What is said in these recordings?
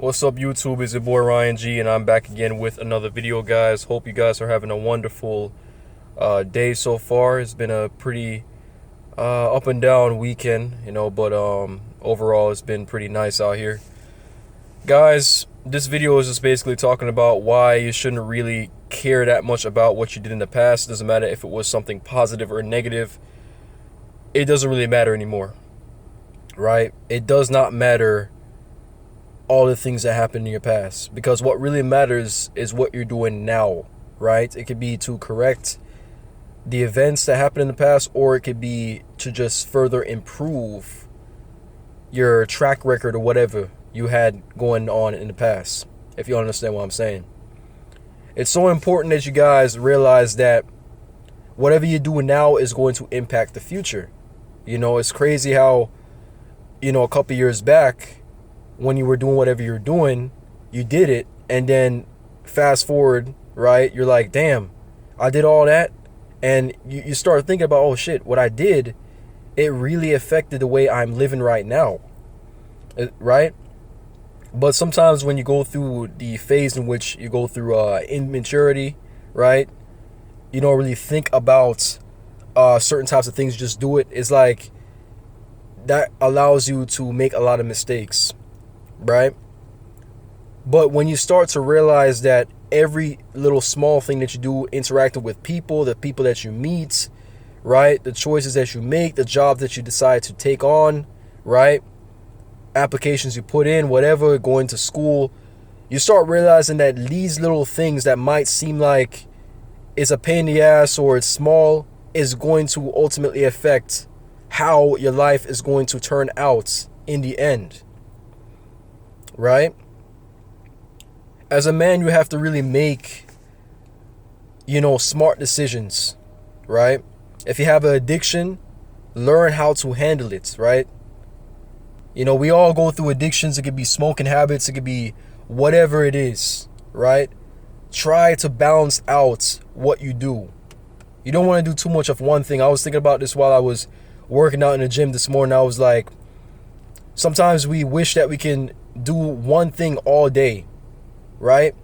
What's up, YouTube? It's your boy Ryan G, and I'm back again with another video, guys. Hope you guys are having a wonderful day so far. It's been a pretty up and down weekend, but overall it's been pretty nice out here. Guys, this video is just basically talking about why you shouldn't really care that much about what you did in the past. It doesn't matter if it was something positive or negative. It doesn't really matter anymore, right? It does not matter all the things that happened in your past, because what really matters is what you're doing now, right? It could be to correct the events that happened in the past, or it could be to just further improve your track record or whatever you had going on in the past, if you understand what I'm saying. It's so important that you guys realize that whatever you do now is going to impact the future. It's crazy how, a couple years back, when you were doing whatever you're doing, you did it, and then fast forward, right? You're like, damn, I did all that. And you start thinking about, oh shit, what I did, it really affected the way I'm living right now, right? But sometimes when you go through the phase in which you go through immaturity, right? You don't really think about certain types of things, you just do it. It's like that allows you to make a lot of mistakes, right? But when you start to realize that every little small thing that you do, interacting with people, the people that you meet, right, the choices that you make, the job that you decide to take on, right, applications you put in, whatever, going to school, you start realizing that these little things that might seem like it's a pain in the ass or it's small is going to ultimately affect how your life is going to turn out in the end. Right? As a man, you have to really make, smart decisions, right? If you have an addiction, learn how to handle it, right? We all go through addictions. It could be smoking habits. It could be whatever it is, right? Try to balance out what you do. You don't want to do too much of one thing. I was thinking about this while I was working out in the gym this morning. I was like, sometimes we wish that we can do one thing all day, right?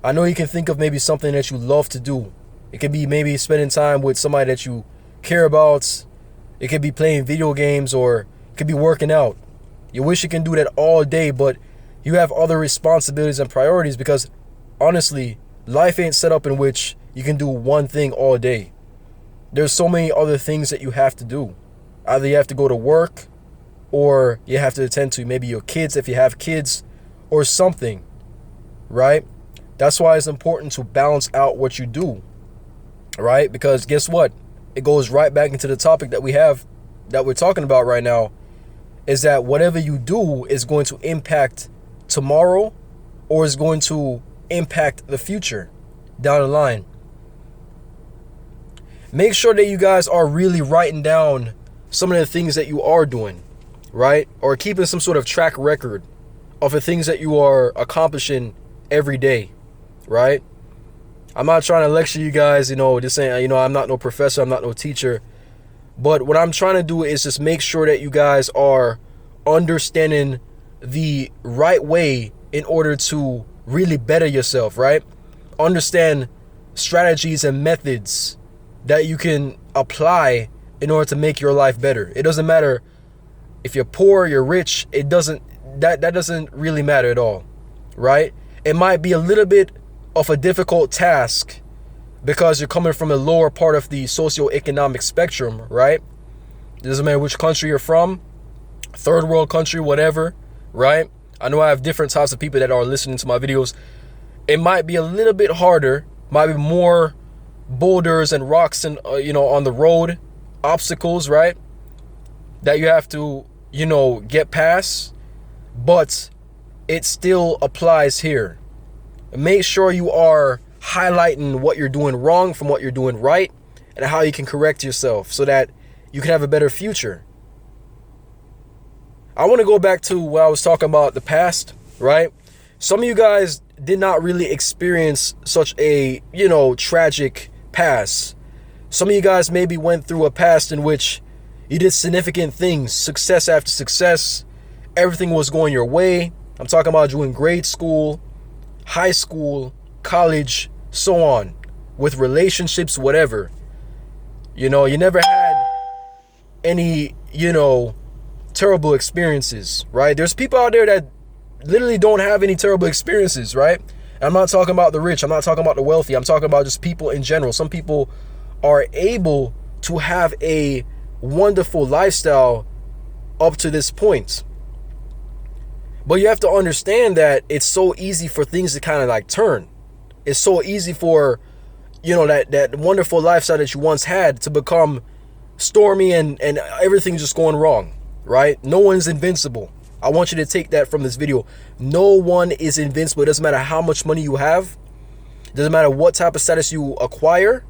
I know you can think of maybe something that you love to do. It could be maybe spending time with somebody that you care about. It could be playing video games, or it could be working out. You wish you can do that all day, but you have other responsibilities and priorities, because honestly, life ain't set up in which you can do one thing all day. There's so many other things that you have to do. Either you have to go to work, or you have to attend to maybe your kids if you have kids, or something, right? That's why it's important to balance out what you do, right? Because guess what? It goes right back into the topic that we're talking about right now, is that whatever you do is going to impact tomorrow, or is going to impact the future down the line. Make sure that you guys are really writing down some of the things that you are doing, right? Or keeping some sort of track record of the things that you are accomplishing every day, right? I'm not trying to lecture you guys, just saying, I'm not no professor, I'm not no teacher. But what I'm trying to do is just make sure that you guys are understanding the right way in order to really better yourself, right? Understand strategies and methods that you can apply in order to make your life better. It doesn't matter if you're poor, you're rich, that doesn't really matter at all, right? It might be a little bit of a difficult task because you're coming from a lower part of the socioeconomic spectrum, right? It doesn't matter which country you're from, third world country, whatever, right? I know I have different types of people that are listening to my videos. It might be a little bit harder, might be more boulders and rocks and on the road, obstacles, right, that you have to get past, but it still applies here. Make sure you are highlighting what you're doing wrong from what you're doing right, and how you can correct yourself so that you can have a better future. I want to go back to what I was talking about, the past, right? Some of you guys did not really experience such a tragic past. Some of you guys maybe went through a past in which you did significant things, success after success, everything was going your way, I'm talking about you in grade school, high school, college, so on, with relationships, whatever. You know, you never had any, terrible experiences, right? There's people out there that literally don't have any terrible experiences, right? I'm not talking about the rich. I'm not talking about the wealthy. I'm talking about just people in general. Some people are able to have a wonderful lifestyle up to this point. But you have to understand that it's so easy for things to kind of like turn. It's so easy for, that wonderful lifestyle that you once had to become stormy and everything's just going wrong, right? No one's invincible. I want you to take that from this video. No one is invincible. It doesn't matter how much money you have. It doesn't matter what type of status you acquire.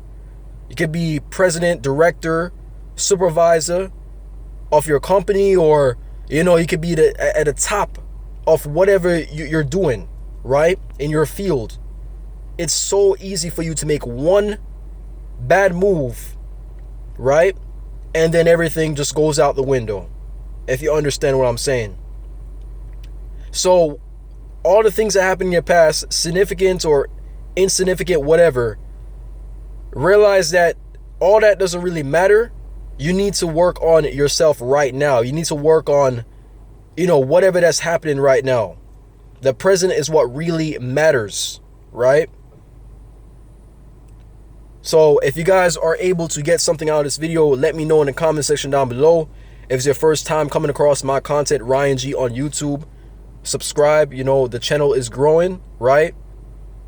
You could be president, director, supervisor of your company, or, you could be at the top of whatever you're doing, right? In your field. It's so easy for you to make one bad move, right? And then everything just goes out the window, if you understand what I'm saying. So all the things that happened in your past, significant or insignificant, whatever, realize that all that doesn't really matter. You need to work on yourself right now. You need to work on, whatever that's happening right now. The present is what really matters, right? So if you guys are able to get something out of this video, let me know in the comment section down below. If it's your first time coming across my content, Ryan G on YouTube, subscribe. The channel is growing, right?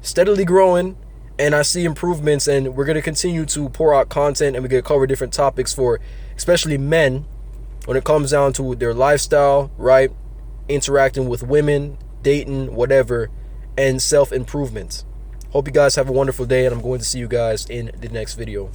Steadily growing, and I see improvements, and we're going to continue to pour out content, and we're going to cover different topics for especially men when it comes down to their lifestyle, right? Interacting with women, dating, whatever, and self-improvement. Hope you guys have a wonderful day, and I'm going to see you guys in the next video.